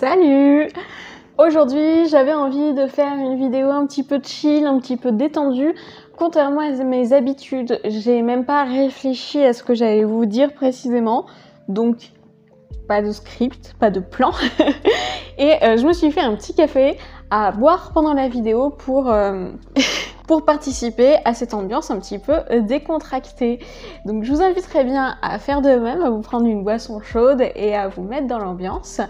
Salut! Aujourd'hui, j'avais envie de faire une vidéo un petit peu chill, un petit peu détendue. Contrairement à mes habitudes, j'ai même pas réfléchi à ce que j'allais vous dire précisément. Donc, pas de script, pas de plan. Et je me suis fait un petit café à boire pendant la vidéo pour participer à cette ambiance un petit peu décontractée. Donc je vous inviterai bien à faire de même, à vous prendre une boisson chaude et à vous mettre dans l'ambiance.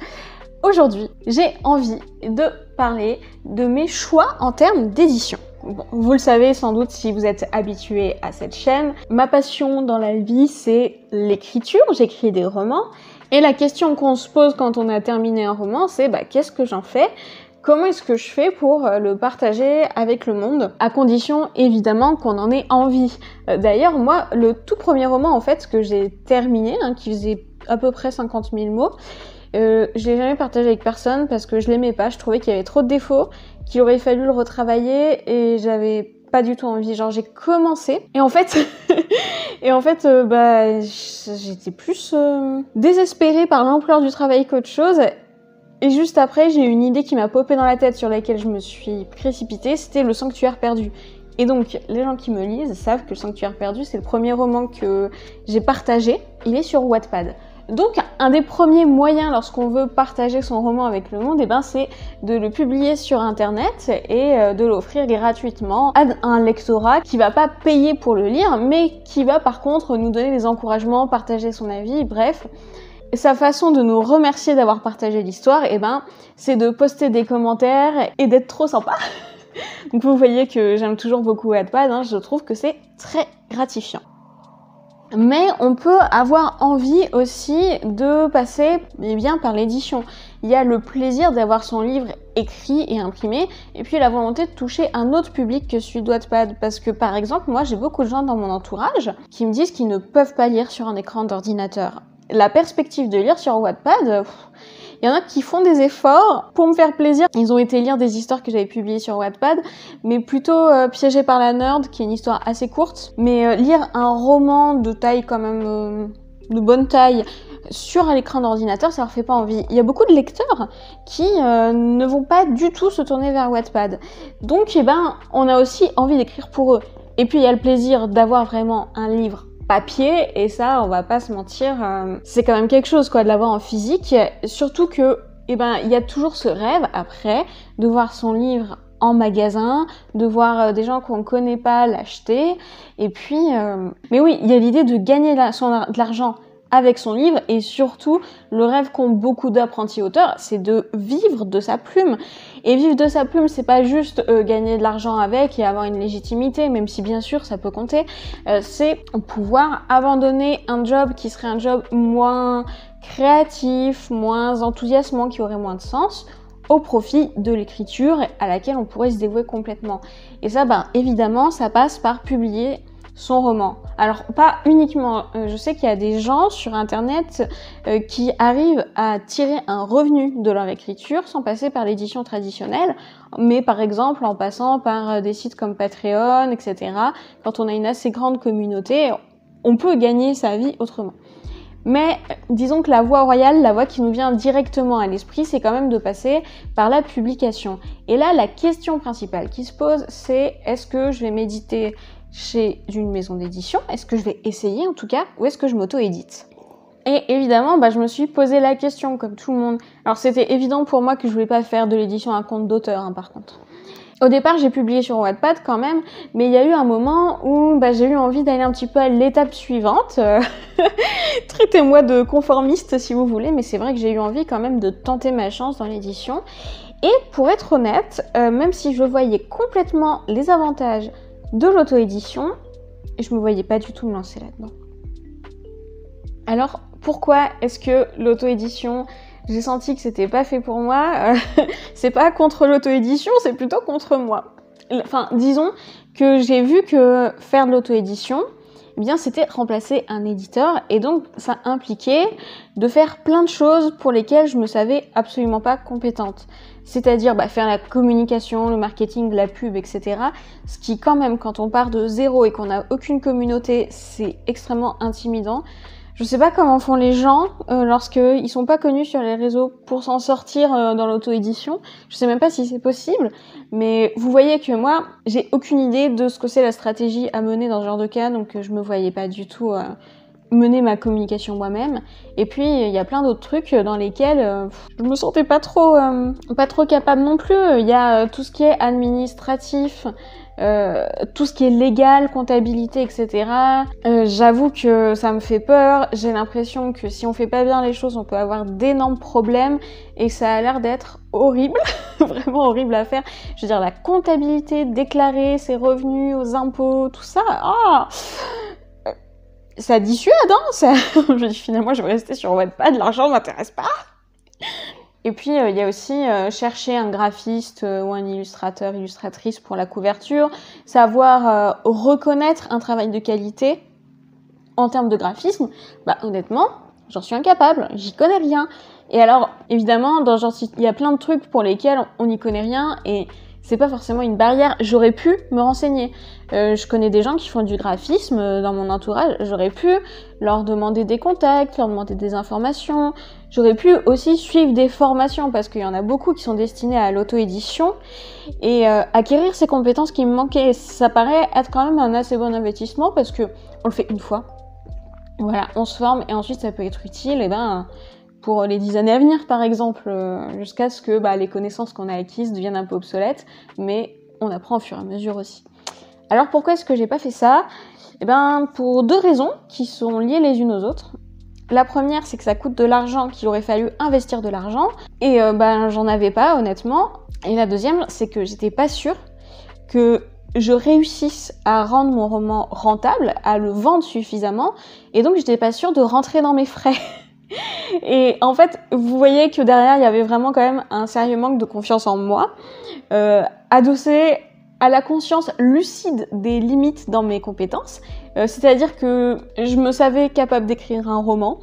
Aujourd'hui, j'ai envie de parler de mes choix en termes d'édition. Bon, vous le savez sans doute si vous êtes habitué à cette chaîne, ma passion dans la vie c'est l'écriture, j'écris des romans et la question qu'on se pose quand on a terminé un roman c'est qu'est-ce que j'en fais ? Comment est-ce que je fais pour le partager avec le monde? À condition évidemment qu'on en ait envie. D'ailleurs moi le tout premier roman en fait que j'ai terminé, qui faisait à peu près 50 000 mots, je l'ai jamais partagé avec personne parce que je l'aimais pas, je trouvais qu'il y avait trop de défauts, qu'il aurait fallu le retravailler et j'avais pas du tout envie. Genre j'ai commencé et en fait j'étais plus désespérée par l'ampleur du travail qu'autre chose. Et juste après, j'ai eu une idée qui m'a popé dans la tête sur laquelle je me suis précipitée, c'était Le Sanctuaire perdu. Et donc, les gens qui me lisent savent que Le Sanctuaire perdu, c'est le premier roman que j'ai partagé. Il est sur Wattpad. Donc, un des premiers moyens lorsqu'on veut partager son roman avec le monde, c'est de le publier sur Internet et de l'offrir gratuitement à un lectorat qui va pas payer pour le lire, mais qui va par contre nous donner des encouragements, partager son avis, bref. Sa façon de nous remercier d'avoir partagé l'histoire, c'est de poster des commentaires et d'être trop sympa. Donc vous voyez que j'aime toujours beaucoup Wattpad, je trouve que c'est très gratifiant. Mais on peut avoir envie aussi de passer par l'édition. Il y a le plaisir d'avoir son livre écrit et imprimé, et puis la volonté de toucher un autre public que celui de Wattpad. Parce que par exemple, moi j'ai beaucoup de gens dans mon entourage qui me disent qu'ils ne peuvent pas lire sur un écran d'ordinateur. La perspective de lire sur Wattpad, il y en a qui font des efforts pour me faire plaisir. Ils ont été lire des histoires que j'avais publiées sur Wattpad, mais plutôt Piégé par la nerd, qui est une histoire assez courte. Mais lire un roman de taille quand même, de bonne taille, sur l'écran d'ordinateur, ça leur fait pas envie. Il y a beaucoup de lecteurs qui ne vont pas du tout se tourner vers Wattpad. Donc, on a aussi envie d'écrire pour eux. Et puis, il y a le plaisir d'avoir vraiment un livre papier, et ça, on va pas se mentir, c'est quand même quelque chose, de l'avoir en physique. Surtout que, il y a toujours ce rêve, après, de voir son livre en magasin, de voir des gens qu'on ne connaît pas l'acheter, et puis... Mais oui, il y a l'idée de gagner de l'argent avec son livre, et surtout, le rêve qu'ont beaucoup d'apprentis auteurs, c'est de vivre de sa plume. Et vivre de sa plume, c'est pas juste gagner de l'argent avec et avoir une légitimité, même si bien sûr ça peut compter, c'est pouvoir abandonner un job qui serait un job moins créatif, moins enthousiasmant, qui aurait moins de sens, au profit de l'écriture à laquelle on pourrait se dévouer complètement. Et ça, évidemment, ça passe par publier son roman. Alors pas uniquement, je sais qu'il y a des gens sur internet qui arrivent à tirer un revenu de leur écriture sans passer par l'édition traditionnelle, mais par exemple en passant par des sites comme Patreon, etc. Quand on a une assez grande communauté, on peut gagner sa vie autrement. Mais disons que la voie royale, la voie qui nous vient directement à l'esprit, c'est quand même de passer par la publication. Et là, la question principale qui se pose, c'est est-ce que je vais m'éditer chez une maison d'édition, est-ce que je vais essayer en tout cas, ou est-ce que je m'auto-édite? Et évidemment, je me suis posé la question, comme tout le monde. Alors c'était évident pour moi que je voulais pas faire de l'édition à compte d'auteur, par contre. Au départ, j'ai publié sur Wattpad quand même, mais il y a eu un moment où j'ai eu envie d'aller un petit peu à l'étape suivante. Traitez-moi de conformiste si vous voulez, mais c'est vrai que j'ai eu envie quand même de tenter ma chance dans l'édition. Et pour être honnête, même si je voyais complètement les avantages de l'auto-édition, je me voyais pas du tout me lancer là-dedans. Alors, pourquoi est-ce que l'auto-édition, j'ai senti que c'était pas fait pour moi? C'est pas contre l'auto-édition, c'est plutôt contre moi. Enfin, disons que j'ai vu que faire de l'auto-édition, c'était remplacer un éditeur, et donc ça impliquait de faire plein de choses pour lesquelles je me savais absolument pas compétente. C'est-à-dire faire la communication, le marketing, la pub, etc. Ce qui quand même, quand on part de zéro et qu'on n'a aucune communauté, c'est extrêmement intimidant. Je sais pas comment font les gens lorsqu'ils sont pas connus sur les réseaux pour s'en sortir dans l'auto-édition. Je sais même pas si c'est possible, mais vous voyez que moi, j'ai aucune idée de ce que c'est la stratégie à mener dans ce genre de cas, donc je me voyais pas du tout mener ma communication moi-même. Et puis il y a plein d'autres trucs dans lesquels je me sentais pas trop capable non plus. Il y a tout ce qui est administratif, tout ce qui est légal, comptabilité, etc. J'avoue que ça me fait peur. J'ai l'impression que si on fait pas bien les choses, on peut avoir d'énormes problèmes et ça a l'air d'être horrible, vraiment horrible à faire. Je veux dire, la comptabilité, déclarer ses revenus aux impôts, tout ça, ça dissuade, hein. Je dis finalement, je vais rester sur Wattpad, l'argent m'intéresse pas. Et puis, il y a aussi chercher un graphiste ou un illustrateur, illustratrice pour la couverture, savoir reconnaître un travail de qualité en termes de graphisme. Bah, honnêtement, j'en suis incapable, j'y connais rien. Et alors, évidemment, il y a plein de trucs pour lesquels on n'y connaît rien et c'est pas forcément une barrière. J'aurais pu me renseigner. Je connais des gens qui font du graphisme dans mon entourage. J'aurais pu leur demander des contacts, leur demander des informations. J'aurais pu aussi suivre des formations parce qu'il y en a beaucoup qui sont destinées à l'auto-édition et acquérir ces compétences qui me manquaient. Ça paraît être quand même un assez bon investissement parce que on le fait une fois. Voilà, on se forme et ensuite ça peut être utile pour les 10 années à venir, par exemple, jusqu'à ce que les connaissances qu'on a acquises deviennent un peu obsolètes, mais on apprend au fur et à mesure aussi. Alors pourquoi est-ce que j'ai pas fait ça ? Pour 2 raisons qui sont liées les unes aux autres. La première, c'est que ça coûte de l'argent, qu'il aurait fallu investir de l'argent, et j'en avais pas, honnêtement. Et la deuxième, c'est que j'étais pas sûre que je réussisse à rendre mon roman rentable, à le vendre suffisamment, et donc j'étais pas sûre de rentrer dans mes frais. Et en fait, vous voyez que derrière, il y avait vraiment quand même un sérieux manque de confiance en moi, adossé à la conscience lucide des limites dans mes compétences. C'est-à-dire que je me savais capable d'écrire un roman,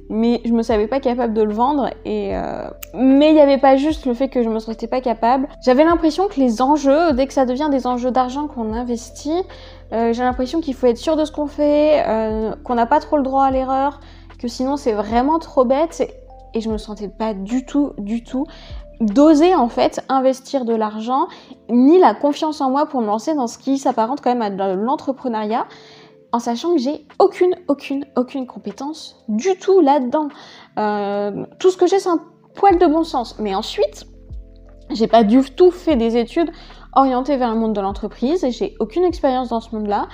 mais je me savais pas capable de le vendre. Mais il n'y avait pas juste le fait que je me sentais pas capable. J'avais l'impression que les enjeux, dès que ça devient des enjeux d'argent qu'on investit, j'ai l'impression qu'il faut être sûr de ce qu'on fait, qu'on n'a pas trop le droit à l'erreur, que sinon c'est vraiment trop bête et je me sentais pas du tout d'oser en fait investir de l'argent ni la confiance en moi pour me lancer dans ce qui s'apparente quand même à de l'entrepreneuriat en sachant que j'ai aucune compétence du tout là-dedans. Tout ce que j'ai c'est un poil de bon sens, mais ensuite j'ai pas du tout fait des études orientée vers le monde de l'entreprise et j'ai aucune expérience dans ce monde-là.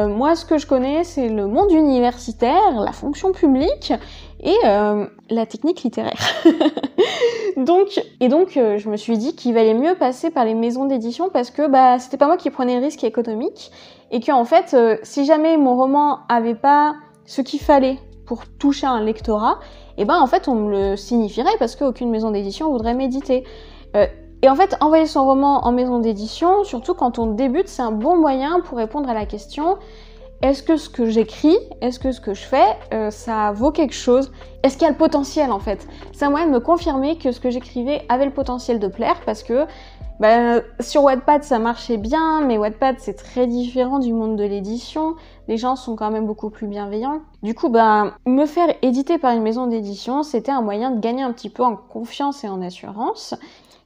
Moi, ce que je connais, c'est le monde universitaire, la fonction publique et la technique littéraire. donc, je me suis dit qu'il valait mieux passer par les maisons d'édition parce que c'était pas moi qui prenais le risque économique et que en fait, si jamais mon roman avait pas ce qu'il fallait pour toucher un lectorat, en fait, on me le signifierait parce qu'aucune maison d'édition voudrait m'éditer. Et en fait, envoyer son roman en maison d'édition, surtout quand on débute, c'est un bon moyen pour répondre à la question est-ce que ce que j'écris, est-ce que ce que je fais, ça vaut quelque chose ? Est-ce qu'il y a le potentiel en fait ? C'est un moyen de me confirmer que ce que j'écrivais avait le potentiel de plaire parce que sur Wattpad ça marchait bien, mais Wattpad c'est très différent du monde de l'édition. Les gens sont quand même beaucoup plus bienveillants. Du coup, me faire éditer par une maison d'édition, c'était un moyen de gagner un petit peu en confiance et en assurance.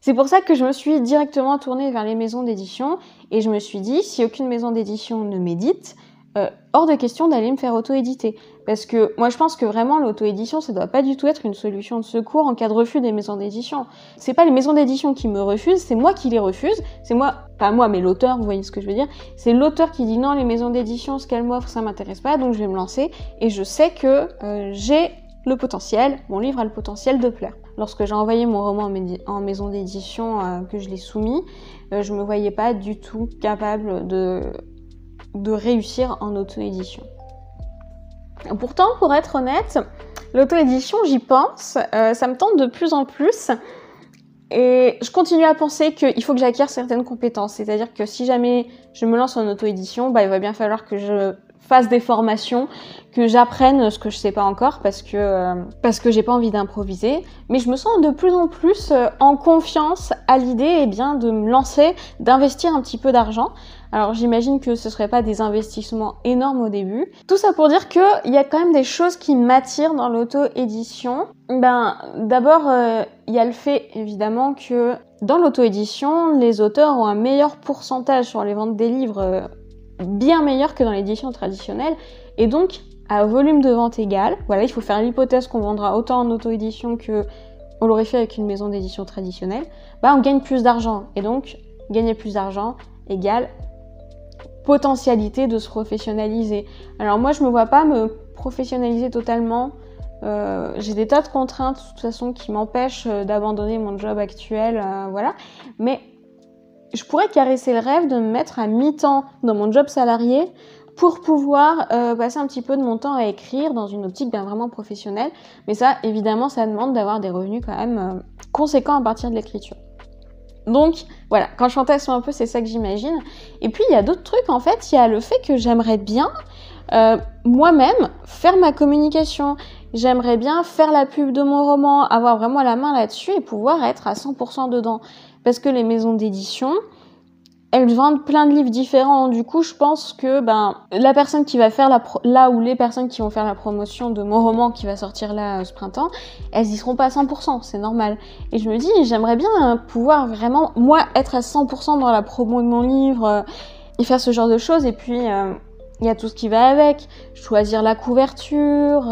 C'est pour ça que je me suis directement tournée vers les maisons d'édition et je me suis dit, si aucune maison d'édition ne m'édite, hors de question d'aller me faire auto-éditer. Parce que moi je pense que vraiment l'auto-édition ça doit pas du tout être une solution de secours en cas de refus des maisons d'édition. C'est pas les maisons d'édition qui me refusent, c'est moi qui les refuse. C'est moi, pas moi mais l'auteur, vous voyez ce que je veux dire. C'est l'auteur qui dit non, les maisons d'édition, ce qu'elles m'offrent ça m'intéresse pas, donc je vais me lancer et je sais que j'ai le potentiel, mon livre a le potentiel de plaire. Lorsque j'ai envoyé mon roman en maison d'édition, que je l'ai soumis, je me voyais pas du tout capable de réussir en auto-édition. Pourtant, pour être honnête, l'auto-édition, j'y pense, ça me tente de plus en plus et je continue à penser qu'il faut que j'acquière certaines compétences. C'est-à-dire que si jamais je me lance en auto-édition, il va bien falloir que je fasse des formations, que j'apprenne ce que je sais pas encore parce que j'ai pas envie d'improviser. Mais je me sens de plus en plus en confiance à l'idée de me lancer, d'investir un petit peu d'argent. Alors j'imagine que ce serait pas des investissements énormes au début. Tout ça pour dire qu'il y a quand même des choses qui m'attirent dans l'auto-édition. D'abord, il y a le fait évidemment que dans l'auto-édition, les auteurs ont un meilleur pourcentage sur les ventes des livres, bien meilleur que dans l'édition traditionnelle. Et donc, à volume de vente égal, voilà, il faut faire l'hypothèse qu'on vendra autant en auto-édition que on l'aurait fait avec une maison d'édition traditionnelle, on gagne plus d'argent. Et donc, gagner plus d'argent égale potentialité de se professionnaliser. Alors moi, je me vois pas me professionnaliser totalement. J'ai des tas de contraintes, de toute façon, qui m'empêchent d'abandonner mon job actuel, voilà. Mais je pourrais caresser le rêve de me mettre à mi-temps dans mon job salarié pour pouvoir passer un petit peu de mon temps à écrire dans une optique vraiment professionnelle. Mais ça, évidemment, ça demande d'avoir des revenus quand même conséquents à partir de l'écriture. Donc voilà, quand je fantasme un peu, c'est ça que j'imagine. Et puis il y a d'autres trucs, en fait, il y a le fait que j'aimerais bien moi-même faire ma communication. J'aimerais bien faire la pub de mon roman, avoir vraiment la main là-dessus et pouvoir être à 100% dedans. Parce que les maisons d'édition, elles vendent plein de livres différents. Du coup, je pense que la personne qui va faire les personnes qui vont faire la promotion de mon roman qui va sortir là ce printemps, elles y seront pas à 100%, c'est normal. Et je me dis, j'aimerais bien pouvoir vraiment, moi, être à 100% dans la promo de mon livre et faire ce genre de choses. Et puis, il y a tout ce qui va avec, choisir la couverture.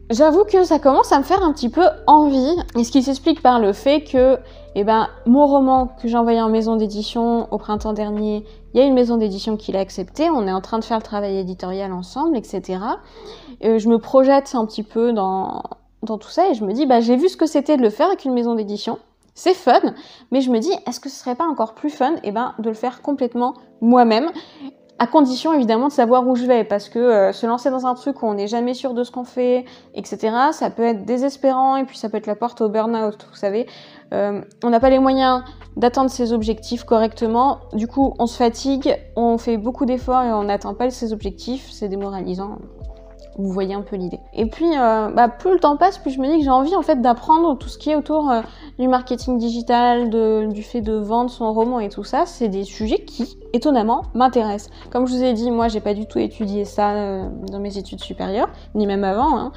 J'avoue que ça commence à me faire un petit peu envie. Et ce qui s'explique par le fait que mon roman que j'ai envoyé en maison d'édition au printemps dernier, il y a une maison d'édition qui l'a accepté, on est en train de faire le travail éditorial ensemble, etc. Je me projette un petit peu dans tout ça et je me dis, j'ai vu ce que c'était de le faire avec une maison d'édition, c'est fun, mais je me dis, est-ce que ce serait pas encore plus fun de le faire complètement moi-même, à condition évidemment de savoir où je vais, parce que se lancer dans un truc où on n'est jamais sûr de ce qu'on fait, etc., ça peut être désespérant et puis ça peut être la porte au burn-out, vous savez. On n'a pas les moyens d'atteindre ses objectifs correctement, du coup on se fatigue, on fait beaucoup d'efforts et on n'atteint pas ses objectifs, c'est démoralisant. Vous voyez un peu l'idée. Et puis, plus le temps passe, plus je me dis que j'ai envie en fait d'apprendre tout ce qui est autour du marketing digital, du fait de vendre son roman et tout ça. C'est des sujets qui, étonnamment, m'intéressent. Comme je vous ai dit, moi, j'ai pas du tout étudié ça dans mes études supérieures, ni même avant. Hein.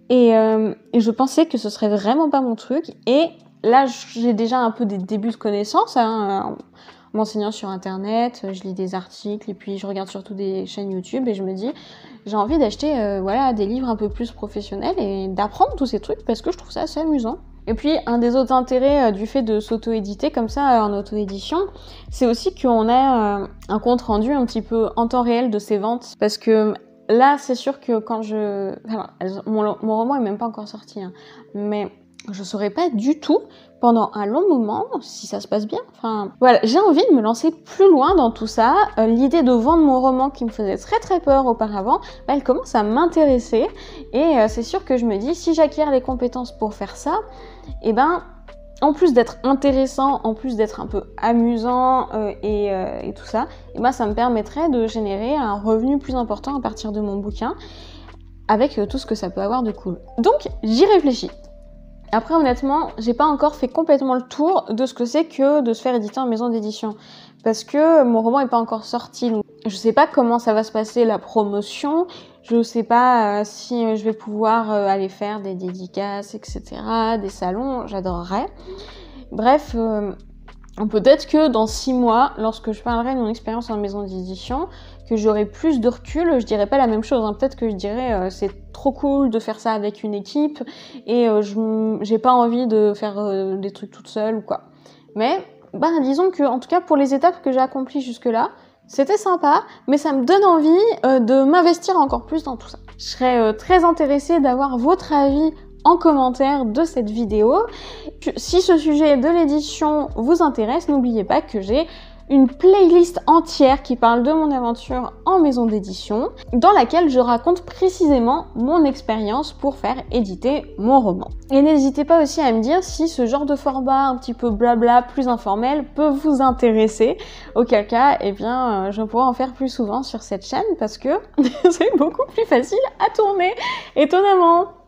Et je pensais que ce serait vraiment pas mon truc. Et là, j'ai déjà un peu des débuts de connaissances. En m'enseignant sur internet, je lis des articles et puis je regarde surtout des chaînes YouTube et je me dis j'ai envie d'acheter des livres un peu plus professionnels et d'apprendre tous ces trucs parce que je trouve ça assez amusant. Et puis un des autres intérêts du fait de s'auto-éditer comme ça en auto-édition, c'est aussi qu'on a un compte rendu un petit peu en temps réel de ses ventes parce que là c'est sûr que quand mon roman est même pas encore sorti mais je saurais pas du tout pendant un long moment si ça se passe bien. J'ai envie de me lancer plus loin dans tout ça. L'idée de vendre mon roman qui me faisait très très peur auparavant, elle commence à m'intéresser et c'est sûr que je me dis si j'acquiers les compétences pour faire ça, en plus d'être intéressant, en plus d'être un peu amusant et tout ça, ça me permettrait de générer un revenu plus important à partir de mon bouquin avec tout ce que ça peut avoir de cool. Donc j'y réfléchis. Après, honnêtement, j'ai pas encore fait complètement le tour de ce que c'est que de se faire éditer en maison d'édition. Parce que mon roman est pas encore sorti. Donc je sais pas comment ça va se passer la promotion. Je sais pas si je vais pouvoir aller faire des dédicaces, etc., des salons. J'adorerais. Bref, peut-être que dans 6 mois, lorsque je parlerai de mon expérience en maison d'édition, que j'aurai plus de recul, je dirais pas la même chose. Peut-être que je dirais c'est trop cool de faire ça avec une équipe et j'ai pas envie de faire des trucs toute seule ou quoi. Mais disons que en tout cas pour les étapes que j'ai accomplies jusque-là, c'était sympa, mais ça me donne envie de m'investir encore plus dans tout ça. Je serais très intéressée d'avoir votre avis en commentaire de cette vidéo. Si ce sujet de l'édition vous intéresse, n'oubliez pas que j'ai une playlist entière qui parle de mon aventure en maison d'édition, dans laquelle je raconte précisément mon expérience pour faire éditer mon roman. Et n'hésitez pas aussi à me dire si ce genre de format un petit peu blabla, plus informel, peut vous intéresser. Auquel cas, eh bien, je pourrais en faire plus souvent sur cette chaîne parce que c'est beaucoup plus facile à tourner, étonnamment.